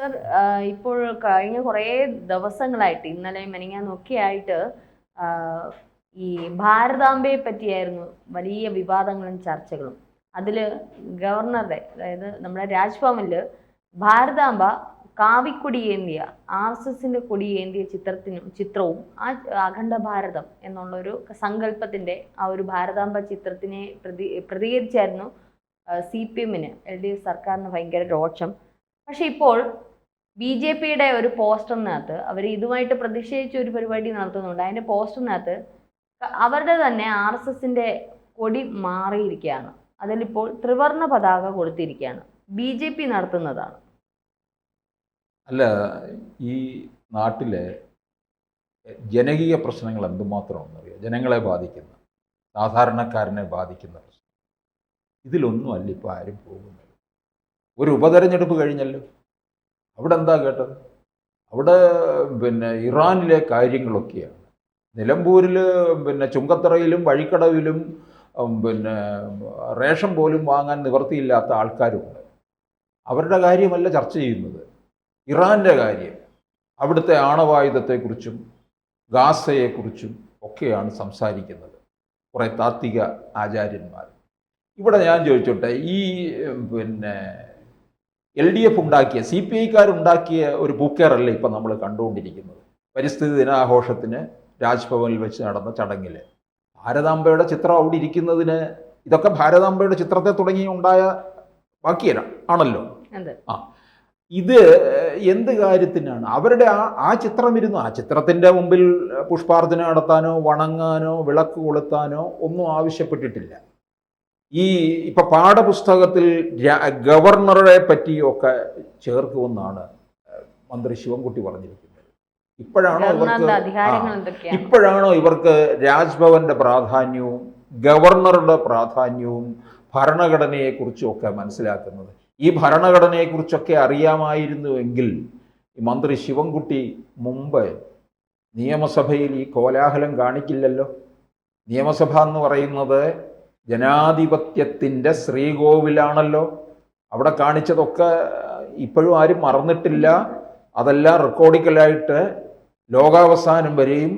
Sir, ഇപ്പോൾ കഴിഞ്ഞ കുറേ ദിവസങ്ങളായിട്ട് ഇന്നലെയും മെനഞ്ഞാന്നൊക്കെ ആയിട്ട് ഈ ഭാരതാംബയെ പറ്റിയായിരുന്നു വലിയ വിവാദങ്ങളും ചർച്ചകളും. അതിൽ ഗവർണറുടെ, അതായത് നമ്മുടെ രാജ്ഭവനിൽ ഭാരതാംബ കാവിക്കൊടി ഏന്തിയ, RSSന്റെ കൊടി ഏന്തിയ ചിത്രവും ആ അഖണ്ഡ ഭാരതം എന്നുള്ളൊരു സങ്കല്പത്തിൻ്റെ ആ ഒരു ഭാരതാംബ ചിത്രത്തിനെ പ്രതികരിച്ചായിരുന്നു CPMന്, LDF സർക്കാരിന് ഭയങ്കര രോഷം. പക്ഷെ ഇപ്പോൾ BJPയുടെ ഒരു പോസ്റ്ററിനകത്ത് അവർ ഇതുമായിട്ട് പ്രതിഷേധിച്ച ഒരു പരിപാടി നടത്തുന്നുണ്ട്. അതിൻ്റെ പോസ്റ്ററിനകത്ത് അവരുടെ തന്നെ RSSന്റെ കൊടി മാറിയിരിക്കുകയാണ്. അതിലിപ്പോൾ ത്രിവർണ്ണ പതാക കൊടുത്തിരിക്കുകയാണ്. BJP നടത്തുന്നതാണ്. അല്ല, ഈ നാട്ടിലെ ജനകീയ പ്രശ്നങ്ങൾ എന്തുമാത്രമാണെന്നറിയാം. ജനങ്ങളെ ബാധിക്കുന്ന, സാധാരണക്കാരനെ ബാധിക്കുന്ന പ്രശ്നം. ഇതിലൊന്നും അല്ല ഇപ്പോൾ ആരും പോകുന്നത്. ഒരു ഉപതെരഞ്ഞെടുപ്പ് കഴിഞ്ഞല്ലോ, അവിടെ എന്താ കേട്ടത്? അവിടെ ഇറാനിലെ കാര്യങ്ങളൊക്കെയാണ്. നിലമ്പൂരിൽ ചുങ്കത്തറയിലും വഴിക്കടവിലും റേഷൻ പോലും വാങ്ങാൻ നിവൃത്തിയില്ലാത്ത ആൾക്കാരുണ്ട്. അവരുടെ കാര്യമല്ല ചർച്ച ചെയ്യുന്നത്, ഇറാൻ്റെ കാര്യം, അവിടുത്തെ ആണവായുധത്തെക്കുറിച്ചും ഗാസയെക്കുറിച്ചും ഒക്കെയാണ് സംസാരിക്കുന്നത് കുറേ താത്വിക ആചാര്യന്മാർ. ഇവിടെ ഞാൻ ചോദിച്ചോട്ടെ, ഈ LDF ഉണ്ടാക്കിയ, CPIക്കാരുണ്ടാക്കിയ ഒരു ബൂക്കേറല്ലേ ഇപ്പം നമ്മൾ കണ്ടുകൊണ്ടിരിക്കുന്നത്? പരിസ്ഥിതി ദിനാഘോഷത്തിന് രാജ്ഭവനിൽ വെച്ച് നടന്ന ചടങ്ങിൽ ഭാരതാംബയുടെ ചിത്രം അവിടെ ഇരിക്കുന്നതിന്, ഇതൊക്കെ ഭാരതാംബയുടെ ചിത്രത്തെ തുടങ്ങി ഉണ്ടായ ബാക്കിയല്ല ആണല്ലോ. ഇത് എന്ത് കാര്യത്തിനാണ്? അവരുടെ ആ ചിത്രം ഇരുന്നു, ആ ചിത്രത്തിൻ്റെ മുമ്പിൽ പുഷ്പാർച്ചന നടത്താനോ വണങ്ങാനോ വിളക്ക് കൊളുത്താനോ ഒന്നും ആവശ്യപ്പെട്ടിട്ടില്ല. ഇപ്പൊ പാഠപുസ്തകത്തിൽ ഗവർണറെ പറ്റിയൊക്കെ ചേർക്കുമെന്നാണ് മന്ത്രി ശിവൻകുട്ടി പറഞ്ഞിരിക്കുന്നത്. ഇപ്പോഴാണോ ഇവർക്ക് രാജ്ഭവന്റെ പ്രാധാന്യവും ഗവർണറുടെ പ്രാധാന്യവും ഭരണഘടനയെക്കുറിച്ചും ഒക്കെ മനസ്സിലാക്കുന്നത്? ഈ ഭരണഘടനയെക്കുറിച്ചൊക്കെ അറിയാമായിരുന്നുവെങ്കിൽ മന്ത്രി ശിവൻകുട്ടി മുമ്പ് നിയമസഭയിൽ ഈ കോലാഹലം കാണിക്കില്ലല്ലോ. നിയമസഭ എന്ന് പറയുന്നത് ജനാധിപത്യത്തിൻ്റെ ശ്രീകോവിലാണല്ലോ. അവിടെ കാണിച്ചതൊക്കെ ഇപ്പോഴും ആരും മറന്നിട്ടില്ല. അതെല്ലാം റെക്കോർഡിക്കലായിട്ട് ലോകാവസാനം വരെയും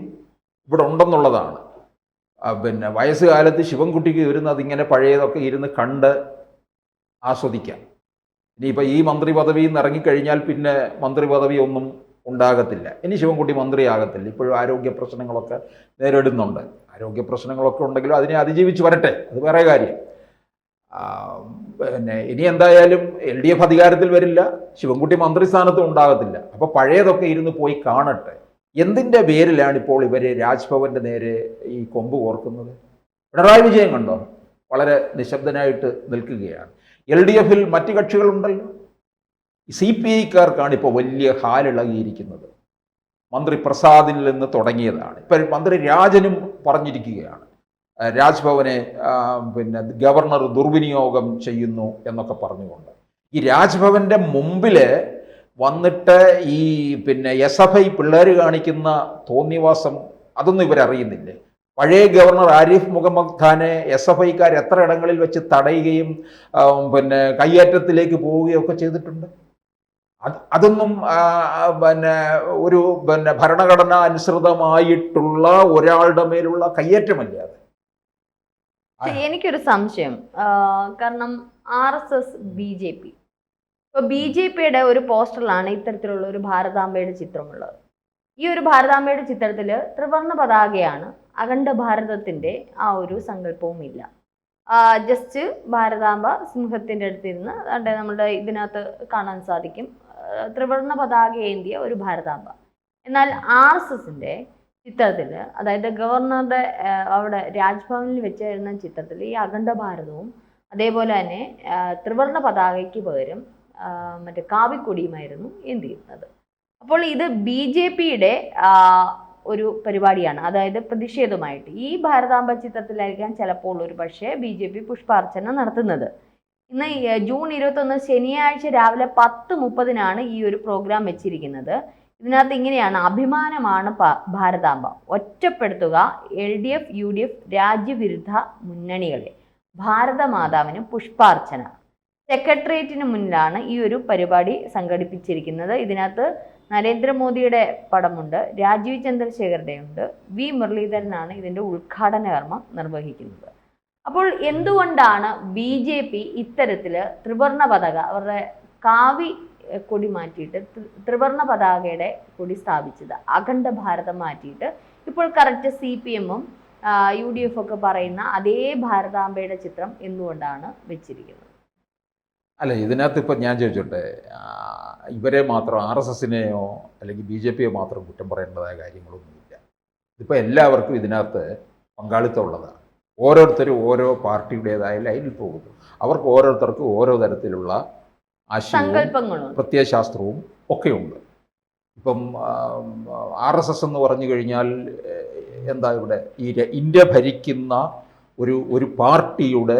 ഇവിടെ ഉണ്ടെന്നുള്ളതാണ്. വയസ്സുകാലത്ത് ശിവൻകുട്ടിക്ക് വരുന്നത് ഇങ്ങനെ പഴയതൊക്കെ ഇരുന്ന് കണ്ട് ആസ്വദിക്കാം. ഇനിയിപ്പോൾ ഈ മന്ത്രി പദവിയിൽ നിന്ന് ഇറങ്ങിക്കഴിഞ്ഞാൽ പിന്നെ മന്ത്രി പദവി ഒന്നും ഉണ്ടാകത്തില്ല. ഇനി ശിവൻകുട്ടി മന്ത്രിയാകത്തില്ല. ഇപ്പോഴും ആരോഗ്യ പ്രശ്നങ്ങളൊക്കെ നേരിടുന്നുണ്ട്. ആരോഗ്യ പ്രശ്നങ്ങളൊക്കെ ഉണ്ടെങ്കിലും അതിനെ അതിജീവിച്ച് വരട്ടെ, അത് വേറെ കാര്യം. ഇനി എന്തായാലും LDF അധികാരത്തിൽ വരില്ല, ശിവൻകുട്ടി മന്ത്രിസ്ഥാനത്തും ഉണ്ടാകത്തില്ല. അപ്പോൾ പഴയതൊക്കെ ഇരുന്ന് പോയി കാണട്ടെ. എന്തിൻ്റെ പേരിലാണ് ഇപ്പോൾ ഇവർ രാജ്ഭവൻ്റെ നേരെ ഈ കൊമ്പ് കോർക്കുന്നത്? പിണറായി വിജയൻ കണ്ടോ, വളരെ നിശബ്ദനായിട്ട് നിൽക്കുകയാണ്. LDFൽ മറ്റ് കക്ഷികളുണ്ടല്ലോ. CPIക്കാർക്കാണ് ഇപ്പോൾ വലിയ ഹാലിളകിയിരിക്കുന്നത്. മന്ത്രി പ്രസാദിൽ നിന്ന് തുടങ്ങിയതാണ്. ഇപ്പം മന്ത്രി രാജനും പറഞ്ഞിരിക്കുകയാണ്, രാജ്ഭവനെ ഗവർണർ ദുർവിനിയോഗം ചെയ്യുന്നു എന്നൊക്കെ പറഞ്ഞുകൊണ്ട്. ഈ രാജ്ഭവന്റെ മുമ്പിൽ വന്നിട്ട് ഈ SFI പിള്ളേർ കാണിക്കുന്ന തോന്നിവാസം, അതൊന്നും ഇവരറിയുന്നില്ലേ? പഴയ ഗവർണർ ആരിഫ് മുഹമ്മദ് ഖാനെ SFIക്കാർ എത്ര ഇടങ്ങളിൽ വെച്ച് തടയുകയും കയ്യേറ്റത്തിലേക്ക് പോവുകയും ഒക്കെ ചെയ്തിട്ടുണ്ട്. അതൊന്നും ഒരു ഭരണഘടന അനുസൃതമായിട്ടുള്ള ഒരാളുടെ മേലുള്ള കയ്യേറ്റമല്ല അത്. എനിക്കൊരു സംശയം, കാരണം RSS BJP, ഇപ്പൊ BJPയുടെ ഒരു പോസ്റ്ററിലാണ് ഇത്തരത്തിലുള്ള ഒരു ഭാരതാംബയുടെ ചിത്രമുള്ളത്. ഈ ഒരു ഭാരതാംബയുടെ ചിത്രത്തിൽ ത്രിവർണ്ണ പതാകയാണ്, അഖണ്ഡ ഭാരതത്തിന്റെ ആ ഒരു സങ്കല്പവും ഇല്ല. ജസ്റ്റ് ഭാരതാംബ സിംഹത്തിന്റെ അടുത്തിരുന്ന് നമ്മുടെ ഇതിനകത്ത് കാണാൻ സാധിക്കും ത്രിവർണ്ണ പതാക ഏന്തിയ ഒരു ഭാരതാംബ. എന്നാൽ RSSന്റെ ചിത്രത്തിൽ, അതായത് ഗവർണറുടെ അവിടെ രാജ്ഭവനിൽ വെച്ചിരുന്ന ചിത്രത്തിൽ ഈ അഖണ്ഡ ഭാരതവും അതേപോലെ തന്നെ ത്രിവർണ്ണ പതാകയ്ക്ക് പകരം മറ്റേ കാവിക്കൊടിയുമായിരുന്നു ഏന്തിയിരുന്നത്. അപ്പോൾ ഇത് BJPയുടെ ഒരു പരിപാടിയാണ്, അതായത് പ്രതിഷേധമായിട്ട് ഈ ഭാരതാംബ ചിത്രത്തിലായിരിക്കാം ചിലപ്പോൾ ഒരു പക്ഷേ BJP പുഷ്പാർച്ചന നടത്തുന്നത്. ഇന്ന് ജൂൺ 21 ശനിയാഴ്ച രാവിലെ 10:30 ഈ ഒരു പ്രോഗ്രാം വെച്ചിരിക്കുന്നത്. ഇതിനകത്ത് ഇങ്ങനെയാണ്: അഭിമാനമാണ് ഭാരതാംബ, ഒറ്റപ്പെടുത്തുക LDF UDF രാജ്യവിരുദ്ധ മുന്നണികളെ, ഭാരതമാതാവിന് പുഷ്പാർച്ചന, സെക്രട്ടേറിയറ്റിന് മുന്നിലാണ് ഈ ഒരു പരിപാടി സംഘടിപ്പിച്ചിരിക്കുന്നത്. ഇതിനകത്ത് നരേന്ദ്രമോദിയുടെ പടമുണ്ട്, രാജീവ് ചന്ദ്രശേഖരുടെ ഉണ്ട്, വി മുരളീധരനാണ് ഇതിന്റെ ഉദ്ഘാടന കർമ്മം നിർവഹിക്കുന്നത്. അപ്പോൾ എന്തുകൊണ്ടാണ് BJP ഇത്തരത്തില് ത്രിവർണ പതാക, അവരുടെ കാവി കൊടി മാറ്റിയിട്ട് ത്രിവർണ പതാകയുടെ കൊടി സ്ഥാപിച്ചത്, അഖണ്ഡ ഭാരതം മാറ്റിയിട്ട് ഇപ്പോൾ കറക്റ്റ് CPM-ഉം UDF ഒക്കെ പറയുന്ന അതേ ഭാരതാംബയുടെ ചിത്രം എന്തുകൊണ്ടാണ് വെച്ചിരിക്കുന്നത്? അല്ല, ഇതിനകത്ത് ഇപ്പം ഞാൻ ചോദിച്ചോട്ടെ, ഇവരെ മാത്രം RSSനെയോ അല്ലെങ്കിൽ BJPയോ മാത്രം കുറ്റം പറയേണ്ടതായ കാര്യങ്ങളൊന്നുമില്ല. ഇതിപ്പോൾ എല്ലാവർക്കും ഇതിനകത്ത് പങ്കാളിത്തമുള്ളതാണ്. ഓരോരുത്തരും ഓരോ പാർട്ടിയുടേതായ ലൈനിൽ പോകുന്നു. അവർക്ക് ഓരോരുത്തർക്കും ഓരോ തരത്തിലുള്ള ആശയവും പ്രത്യയശാസ്ത്രവും ഒക്കെയുണ്ട്. ഇപ്പം RSS എന്ന് പറഞ്ഞു കഴിഞ്ഞാൽ എന്താ, ഇവിടെ ഈ ഇന്ത്യ ഭരിക്കുന്ന ഒരു പാർട്ടിയുടെ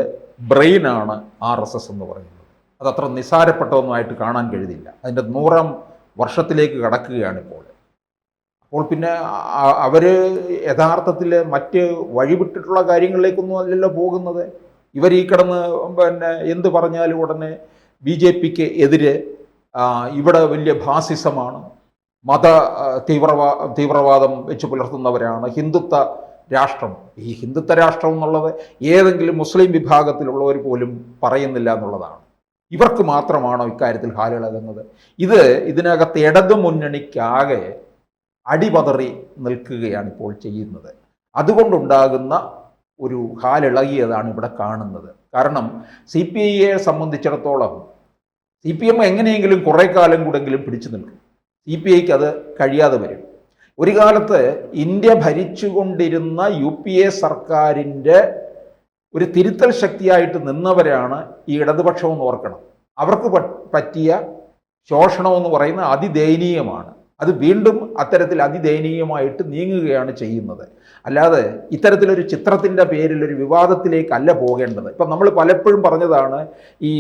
ബ്രെയിനാണ് RSS എന്ന് പറയുന്നത്. അതത്ര നിസ്സാരപ്പെട്ടതൊന്നുമായിട്ട് കാണാൻ കഴിയില്ല. അതിൻ്റെ 100ാം വർഷത്തിലേക്ക് കടക്കുകയാണിപ്പോൾ. അപ്പോൾ പിന്നെ അവർ യഥാർത്ഥത്തിൽ മറ്റ് വഴിവിട്ടിട്ടുള്ള കാര്യങ്ങളിലേക്കൊന്നും അല്ലല്ലോ പോകുന്നത്. ഇവർ ഈ കിടന്ന് പിന്നെ എന്ത് പറഞ്ഞാലും ഉടനെ BJPക്ക് എതിരെ ഇവിടെ വലിയ ഫാസിസമാണ്, മത തീവ്രവാദം വെച്ച് പുലർത്തുന്നവരാണ്, ഹിന്ദുത്വ രാഷ്ട്രം. ഈ ഹിന്ദുത്വ രാഷ്ട്രം എന്നുള്ളത് ഏതെങ്കിലും മുസ്ലിം വിഭാഗത്തിലുള്ളവർ പോലും പറയുന്നില്ല എന്നുള്ളതാണ്. ഇവർക്ക് മാത്രമാണോ ഇക്കാര്യത്തിൽ ഹാലിളകുന്നത്? ഇതിനകത്ത് ഇടതു മുന്നണിക്കാകെ അടിപതറി നിൽക്കുകയാണ് ഇപ്പോൾ ചെയ്യുന്നത്. അതുകൊണ്ടുണ്ടാകുന്ന ഒരു ഹാലിളകിയതാണ് ഇവിടെ കാണുന്നത്. കാരണം CPIയെ സംബന്ധിച്ചിടത്തോളം CPM എങ്ങനെയെങ്കിലും കുറേ കാലം കൂടെങ്കിലും പിടിച്ചു നിൽക്കും. CPIക്ക് അത് കഴിയാതെ വരും. ഒരു കാലത്ത് ഇന്ത്യ ഭരിച്ചുകൊണ്ടിരുന്ന UPA സർക്കാരിൻ്റെ ഒരു തിരുത്തൽ ശക്തിയായിട്ട് നിന്നവരാണ് ഈ ഇടതുപക്ഷമെന്ന് ഓർക്കണം. അവർക്ക് പറ്റിയ ശോഷണമെന്ന് പറയുന്നത് അതിദയനീയമാണ്. അത് വീണ്ടും അത്തരത്തിൽ അതിദയനീയമായിട്ട് നീങ്ങുകയാണ് ചെയ്യുന്നത്. അല്ലാതെ ഇത്തരത്തിലൊരു ചിത്രത്തിൻ്റെ പേരിൽ ഒരു വിവാദത്തിലേക്കല്ല പോകേണ്ടത്. ഇപ്പം നമ്മൾ പലപ്പോഴും പറഞ്ഞതാണ്, ഈ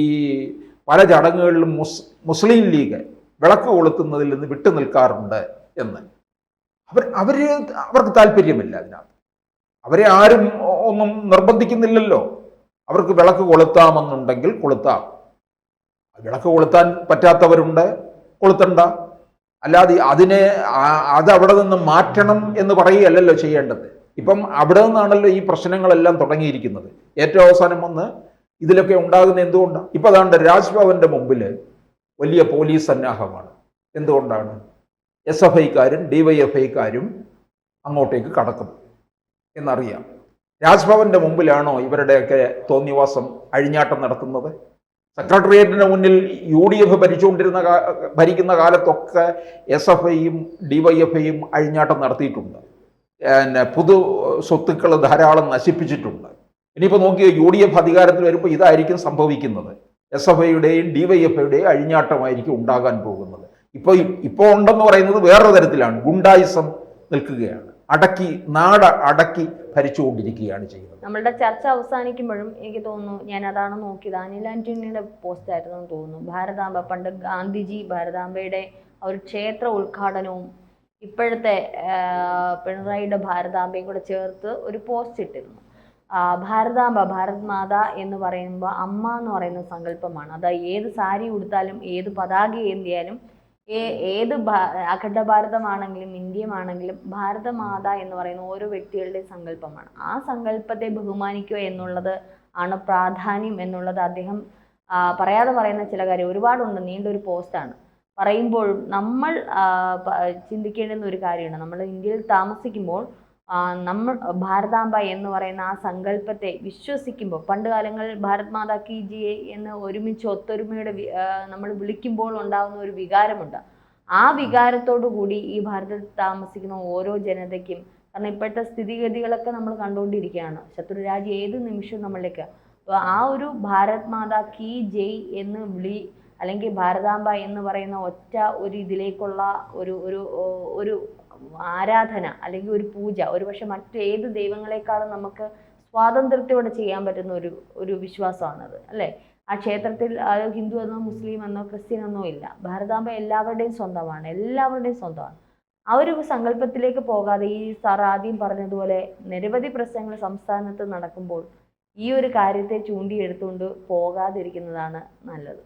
പല ചടങ്ങുകളിലും മുസ്ലിം ലീഗ് വിളക്ക് കൊളുത്തുന്നതിൽ നിന്ന് വിട്ടു നിൽക്കാറുണ്ട് എന്ന്. അവർക്ക് താല്പര്യമില്ല അതിനകത്ത്. അവരെ ആരും ഒന്നും നിർബന്ധിക്കുന്നില്ലല്ലോ. അവർക്ക് വിളക്ക് കൊളുത്താമെന്നുണ്ടെങ്കിൽ കൊളുത്താം. വിളക്ക് കൊളുത്താൻ പറ്റാത്തവരുണ്ട്, കൊളുത്തണ്ട. അല്ലാതെ അത് അവിടെ നിന്ന് മാറ്റണം എന്ന് പറയുകയല്ലല്ലോ ചെയ്യേണ്ടത്. ഇപ്പം അവിടെ നിന്നാണല്ലോ ഈ പ്രശ്നങ്ങളെല്ലാം തുടങ്ങിയിരിക്കുന്നത്. ഏറ്റവും അവസാനം വന്ന് ഇതിലൊക്കെ ഉണ്ടാകുന്ന എന്തുകൊണ്ടാണ്? ഇപ്പം അതാണ്ട് രാജ്ഭവന്റെ മുമ്പിൽ വലിയ പോലീസ് സന്നാഹമാണ്. എന്തുകൊണ്ടാണ്? SFIക്കാരും DYFIക്കാരും അങ്ങോട്ടേക്ക് കടക്കും എന്നറിയാം. രാജ്ഭവന്റെ മുമ്പിലാണോ ഇവരുടെയൊക്കെ തോന്നിവാസം, അഴിഞ്ഞാട്ടം നടത്തുന്നത്? സെക്രട്ടേറിയറ്റിന് മുന്നിൽ UDF ഭരിക്കുന്ന കാലത്തൊക്കെ SFIയും DYFIയും അഴിഞ്ഞാട്ടം നടത്തിയിട്ടുണ്ട്. പൊതു സ്വത്തുക്കൾ ധാരാളം നശിപ്പിച്ചിട്ടുണ്ട്. ഇനിയിപ്പോൾ നോക്കിയോ, UDF അധികാരത്തിൽ വരുമ്പോൾ ഇതായിരിക്കും സംഭവിക്കുന്നത്. SFIയുടെയും DYFIയുടെയും അഴിഞ്ഞാട്ടമായിരിക്കും ഉണ്ടാകാൻ പോകുന്നത്. ഇപ്പോൾ ഉണ്ടെന്ന് പറയുന്നത് വേറൊരു തരത്തിലാണ്. ഗുണ്ടായിസം നിൽക്കുകയാണ്. നാട് അടക്കി ഭരിച്ചുകൊണ്ടിരിക്കുകയാണ് ചെയ്യുന്നത്. നമ്മളുടെ ചർച്ച അവസാനിക്കുമ്പോഴും എനിക്ക് തോന്നുന്നു, ഞാൻ അതാണ് നോക്കിയത്, അനിൽ ആന്റണിയുടെ പോസ്റ്റ് ആയിരുന്നു തോന്നുന്നു. ഭാരതാംബ, പണ്ട് ഗാന്ധിജി ഭാരതാംബയുടെ ഒരു ക്ഷേത്ര ഉദ്ഘാടനവും ഇപ്പോഴത്തെ പിണറായിയുടെ ഭാരതാംബയും കൂടെ ചേർത്ത് ഒരു പോസ്റ്റ് ഇട്ടിരുന്നു. ഭാരതാംബ, ഭാരത് മാത എന്ന് പറയുമ്പോൾ അമ്മ എന്ന് പറയുന്ന സങ്കല്പമാണ്. അതായത് ഏത് സാരി ഉടുത്താലും ഏത് പതാക ഏന്തിയാലും ഏത് അഖണ്ഡ ഭാരതമാണെങ്കിലും ഇന്ത്യമാണെങ്കിലും ഭാരതമാത എന്ന് പറയുന്ന ഓരോ വ്യക്തികളുടെയും സങ്കല്പമാണ്. ആ സങ്കല്പത്തെ ബഹുമാനിക്കുക എന്നുള്ളത് ആണ് പ്രാധാന്യം എന്നുള്ളത് അദ്ദേഹം പറയാതെ പറയുന്ന ചില കാര്യം ഒരുപാടുണ്ട്. നീണ്ടൊരു പോസ്റ്റാണ്. പറയുമ്പോഴും നമ്മൾ ചിന്തിക്കേണ്ടുന്ന ഒരു കാര്യമാണ്, നമ്മൾ ഇന്ത്യയിൽ താമസിക്കുമ്പോൾ നമ്മൾ ഭാരതാംബ എന്ന് പറയുന്ന ആ സങ്കല്പത്തെ വിശ്വസിക്കുമ്പോൾ, പണ്ട് കാലങ്ങളിൽ ഭാരത് മാതാ കി ജയ് എന്ന് ഒരുമിച്ച് ഒത്തൊരുമയുടെ നമ്മൾ വിളിക്കുമ്പോൾ ഉണ്ടാകുന്ന ഒരു വികാരമുണ്ട്. ആ വികാരത്തോടു കൂടി ഈ ഭാരതത്തിൽ താമസിക്കുന്ന ഓരോ ജനതയ്ക്കും, കാരണം ഇപ്പോഴത്തെ സ്ഥിതിഗതികളൊക്കെ നമ്മൾ കണ്ടുകൊണ്ടിരിക്കുകയാണ്, ശത്രുരാജ്യം ഏത് നിമിഷവും നമ്മളിലേക്ക്. അപ്പോൾ ആ ഒരു ഭാരത് മാതാ കി ജയ് എന്ന് വിളി, അല്ലെങ്കിൽ ഭാരതാംബ എന്ന് പറയുന്ന ഒറ്റ ഒരു ഇതിലേക്കുള്ള ഒരു ആരാധന അല്ലെങ്കിൽ ഒരു പൂജ, ഒരുപക്ഷെ മറ്റേത് ദൈവങ്ങളെക്കാളും നമുക്ക് സ്വാതന്ത്ര്യത്തോടെ ചെയ്യാൻ പറ്റുന്ന ഒരു വിശ്വാസമാണത്, അല്ലേ? ആ ക്ഷേത്രത്തിൽ ഹിന്ദു എന്നോ മുസ്ലിം എന്നോ ക്രിസ്ത്യൻ എന്നോ ഇല്ല. ഭാരതാംബ എല്ലാവരുടെയും സ്വന്തമാണ്, എല്ലാവരുടെയും സ്വന്തമാണ്. ആ ഒരു സങ്കല്പത്തിലേക്ക് പോകാതെ ഈ സാർ ആദ്യം പറഞ്ഞതുപോലെ നിരവധി പ്രശ്നങ്ങൾ സംസ്ഥാനത്ത് നടക്കുമ്പോൾ ഈ ഒരു കാര്യത്തെ ചൂണ്ടിയെടുത്തുകൊണ്ട് പോകാതിരിക്കുന്നതാണ് നല്ലത്.